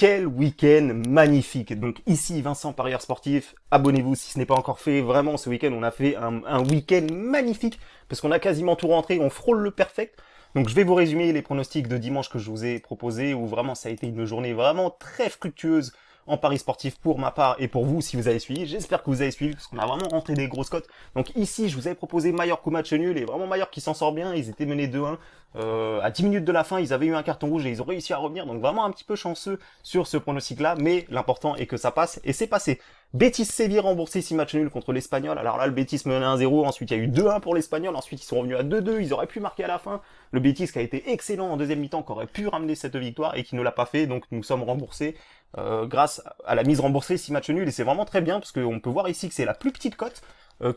Quel week-end magnifique. Donc ici Vincent Parieur Sportif, abonnez-vous si ce n'est pas encore fait. Vraiment ce week-end on a fait un week-end magnifique parce qu'on a quasiment tout rentré, on frôle le perfect. Donc je vais vous résumer les pronostics de dimanche que je vous ai proposés où vraiment ça a été une journée vraiment très fructueuse en paris sportif pour ma part et pour vous si vous avez suivi. J'espère que vous avez suivi parce qu'on a vraiment rentré des grosses cotes. Donc ici je vous avais proposé Mallorca match nul et vraiment Mallorca qui s'en sort bien, ils étaient menés 2-1. À 10 minutes de la fin, ils avaient eu un carton rouge et ils ont réussi à revenir. Donc vraiment un petit peu chanceux sur ce pronostic-là, mais l'important est que ça passe et c'est passé. Betis Séville remboursé 6 matchs nuls contre l'Espagnol. Alors là, le Betis menait 1-0, ensuite il y a eu 2-1 pour l'Espagnol, ensuite ils sont revenus à 2-2, ils auraient pu marquer à la fin. Le Betis qui a été excellent en deuxième mi-temps, qui aurait pu ramener cette victoire et qui ne l'a pas fait, donc nous sommes remboursés grâce à la mise remboursée 6 matchs nuls et c'est vraiment très bien parce qu'on peut voir ici que c'est la plus petite cote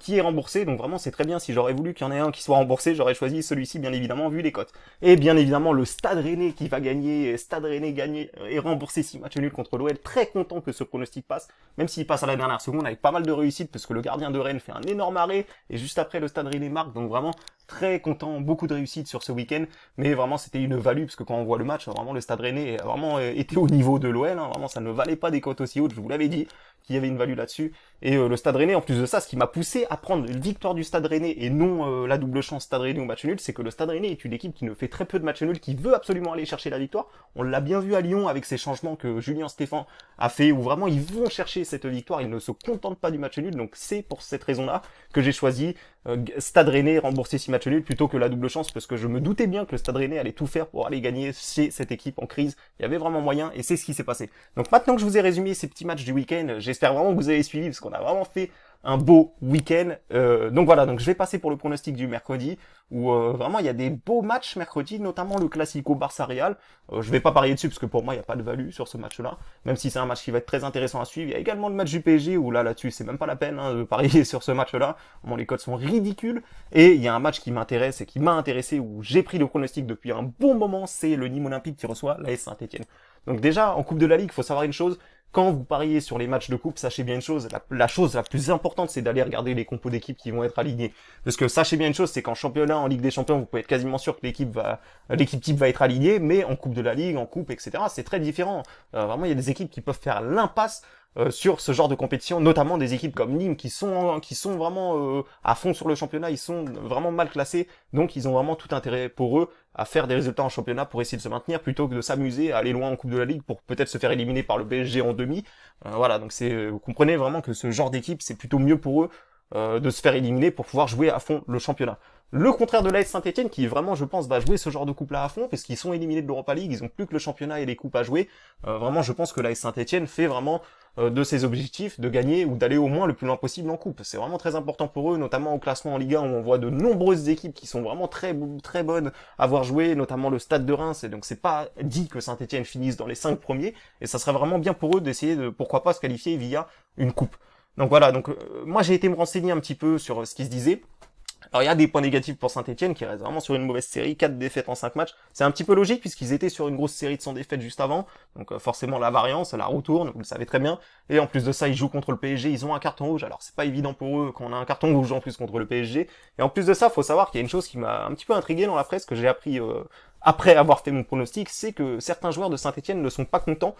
qui est remboursé, donc vraiment c'est très bien. Si j'aurais voulu qu'il y en ait un qui soit remboursé, j'aurais choisi celui-ci bien évidemment vu les cotes. Et bien évidemment le Stade Rennais qui va gagner, Stade Rennais gagné et remboursé 6 matchs nuls contre l'OL, très content que ce pronostic passe, même s'il passe à la dernière seconde avec pas mal de réussite parce que le gardien de Rennes fait un énorme arrêt et juste après le Stade Rennais marque, donc vraiment très content, beaucoup de réussite sur ce week-end, mais vraiment c'était une value parce que quand on voit le match, vraiment le Stade Rennais a vraiment été au niveau de l'OL, hein, vraiment ça ne valait pas des cotes aussi hautes, je vous l'avais dit qu'il y avait une value là-dessus. Et le Stade Rennais, en plus de ça, ce qui m'a poussé à prendre une victoire du Stade Rennais et non la double chance Stade Rennais ou match nul, c'est que le Stade Rennais est une équipe qui ne fait très peu de matchs nuls, qui veut absolument aller chercher la victoire. On l'a bien vu à Lyon avec ces changements que Julien Stéphan a fait, où vraiment ils vont chercher cette victoire, ils ne se contentent pas du match nul, donc c'est pour cette raison-là que j'ai choisi Stade Rennais rembourser 6 matchs nuls plutôt que la double chance, parce que je me doutais bien que le Stade Rennais allait tout faire pour aller gagner chez cette équipe en crise. Il y avait vraiment moyen, et c'est ce qui s'est passé. Donc maintenant que je vous ai résumé ces petits matchs du week-end, j'espère vraiment que vous avez suivi, parce qu'on a vraiment fait un beau week-end. Donc voilà, donc je vais passer pour le pronostic du mercredi, où vraiment il y a des beaux matchs mercredi, notamment le Classico Barça-Real. Je vais pas parier dessus, parce que pour moi il n'y a pas de value sur ce match-là, même si c'est un match qui va être très intéressant à suivre. Il y a également le match du PSG, où là-dessus c'est même pas la peine de parier sur ce match-là. Bon, les cotes sont ridicules. Et il y a un match qui m'intéresse et qui m'a intéressé, où j'ai pris le pronostic depuis un bon moment, c'est le Nîmes Olympique qui reçoit l'AS Saint-Etienne. Donc déjà, en Coupe de la Ligue, il faut savoir une chose, quand vous pariez sur les matchs de coupe, sachez bien une chose, la chose la plus importante, c'est d'aller regarder les compos d'équipes qui vont être alignées. Parce que sachez bien une chose, c'est qu'en championnat, en Ligue des Champions, vous pouvez être quasiment sûr que l'équipe type va être alignée, mais en Coupe de la Ligue, en coupe, etc., c'est très différent. Vraiment, il y a des équipes qui peuvent faire l'impasse sur ce genre de compétition, notamment des équipes comme Nîmes qui sont vraiment à fond sur le championnat, ils sont vraiment mal classés, donc ils ont vraiment tout intérêt pour eux à faire des résultats en championnat pour essayer de se maintenir plutôt que de s'amuser à aller loin en Coupe de la Ligue pour peut-être se faire éliminer par le PSG en demi. Voilà, donc vous comprenez vraiment que ce genre d'équipe, c'est plutôt mieux pour eux de se faire éliminer pour pouvoir jouer à fond le championnat. Le contraire de l'AS Saint-Etienne qui vraiment je pense va jouer ce genre de coupe là à fond parce qu'ils sont éliminés de l'Europa League, ils ont plus que le championnat et les coupes à jouer. Vraiment je pense que l'AS Saint-Etienne fait vraiment de ses objectifs de gagner ou d'aller au moins le plus loin possible en coupe. C'est vraiment très important pour eux, notamment au classement en Ligue 1 où on voit de nombreuses équipes qui sont vraiment très très bonnes à avoir joué, notamment le Stade de Reims, et donc c'est pas dit que Saint-Etienne finisse dans les 5 premiers, et ça serait vraiment bien pour eux d'essayer de pourquoi pas se qualifier via une coupe. Donc voilà, donc moi j'ai été me renseigner un petit peu sur ce qui se disait. Alors il y a des points négatifs pour Saint-Etienne qui reste vraiment sur une mauvaise série, 4 défaites en 5 matchs. C'est un petit peu logique puisqu'ils étaient sur une grosse série de 100 défaites juste avant. Donc forcément la variance, la roue tourne, vous le savez très bien. Et en plus de ça, ils jouent contre le PSG, ils ont un carton rouge. Alors c'est pas évident pour eux quand on a un carton rouge en plus contre le PSG. Et en plus de ça, faut savoir qu'il y a une chose qui m'a un petit peu intrigué dans la presse que j'ai appris après avoir fait mon pronostic, c'est que certains joueurs de Saint-Etienne ne sont pas contents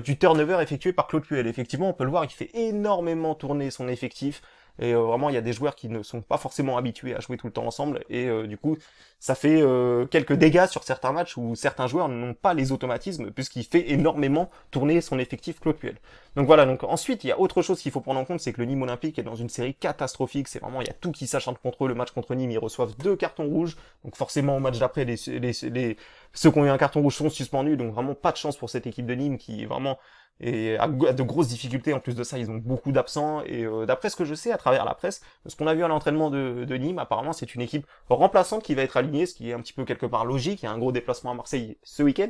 du turnover effectué par Claude Puel. Effectivement, on peut le voir, il fait énormément tourner son effectif. Et vraiment, il y a des joueurs qui ne sont pas forcément habitués à jouer tout le temps ensemble. Et du coup, ça fait quelques dégâts sur certains matchs où certains joueurs n'ont pas les automatismes puisqu'il fait énormément tourner son effectif Claude Puel. Donc voilà, donc ensuite, il y a autre chose qu'il faut prendre en compte, c'est que le Nîmes Olympique est dans une série catastrophique. C'est vraiment, il y a tout qui s'acharne contre eux. Le match contre Nîmes, ils reçoivent 2 cartons rouges. Donc forcément, au match d'après, ceux qui ont eu un carton rouge sont suspendus. Donc vraiment, pas de chance pour cette équipe de Nîmes qui vraiment et a de grosses difficultés. En plus de ça, ils ont beaucoup d'absents et d'après ce que je sais à travers la presse, ce qu'on a vu à l'entraînement de Nîmes, apparemment c'est une équipe remplaçante qui va être alignée, ce qui est un petit peu quelque part logique. Il y a un gros déplacement à Marseille ce week-end.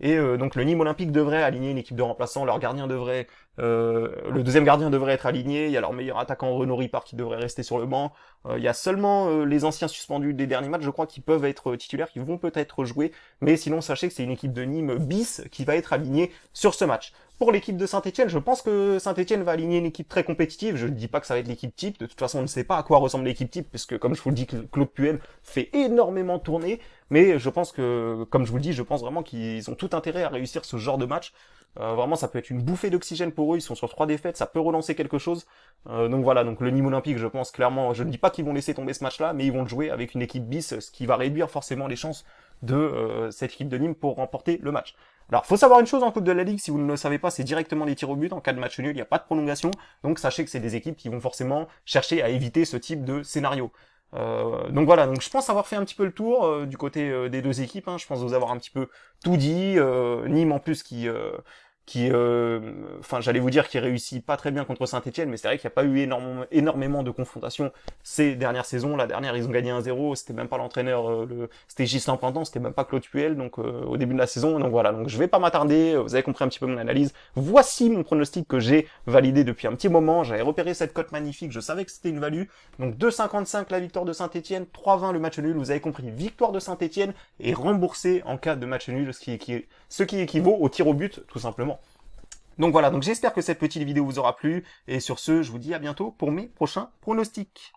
Et donc le Nîmes Olympique devrait aligner une équipe de remplaçants, leur gardien devrait, le deuxième gardien devrait être aligné, il y a leur meilleur attaquant Renaud Ripart qui devrait rester sur le banc, il y a seulement les anciens suspendus des derniers matchs, je crois, qui peuvent être titulaires, qui vont peut-être jouer, mais sinon sachez que c'est une équipe de Nîmes bis qui va être alignée sur ce match. Pour l'équipe de Saint-Etienne, je pense que Saint-Etienne va aligner une équipe très compétitive. Je ne dis pas que ça va être l'équipe type. De toute façon, on ne sait pas à quoi ressemble l'équipe type, parce que, comme je vous le dis, Claude Puel fait énormément tourner. Mais je pense que, comme je vous le dis, je pense vraiment qu'ils ont tout intérêt à réussir ce genre de match. Vraiment, ça peut être une bouffée d'oxygène pour eux. Ils sont sur 3 défaites, ça peut relancer quelque chose. Donc voilà, donc le Nîmes Olympique, je pense clairement, je ne dis pas qu'ils vont laisser tomber ce match-là, mais ils vont le jouer avec une équipe bis, ce qui va réduire forcément les chances de cette équipe de Nîmes pour remporter le match. Alors, faut savoir une chose en Coupe de la Ligue, si vous ne le savez pas, c'est directement les tirs au but. En cas de match nul, il n'y a pas de prolongation. Donc sachez que c'est des équipes qui vont forcément chercher à éviter ce type de scénario. Donc voilà, donc je pense avoir fait un petit peu le tour du côté des deux équipes. Hein. Je pense vous avoir un petit peu tout dit. Nîmes en plus enfin j'allais vous dire qu'il réussit pas très bien contre Saint-Etienne, mais c'est vrai qu'il n'y a pas eu énormément de confrontations ces dernières saisons. La dernière, ils ont gagné 1-0, c'était même pas l'entraîneur, c'était Ghislain Plantan, c'était même pas Claude Puel, donc au début de la saison. Donc voilà, donc je vais pas m'attarder, vous avez compris un petit peu mon analyse. Voici mon pronostic que j'ai validé depuis un petit moment. J'avais repéré cette cote magnifique, je savais que c'était une value. Donc 2,55 la victoire de Saint-Etienne, 3,20 le match nul, vous avez compris, victoire de Saint-Etienne et remboursé en cas de match nul, ce qui équivaut au tir au but, tout simplement. Donc voilà, donc j'espère que cette petite vidéo vous aura plu, et sur ce, je vous dis à bientôt pour mes prochains pronostics.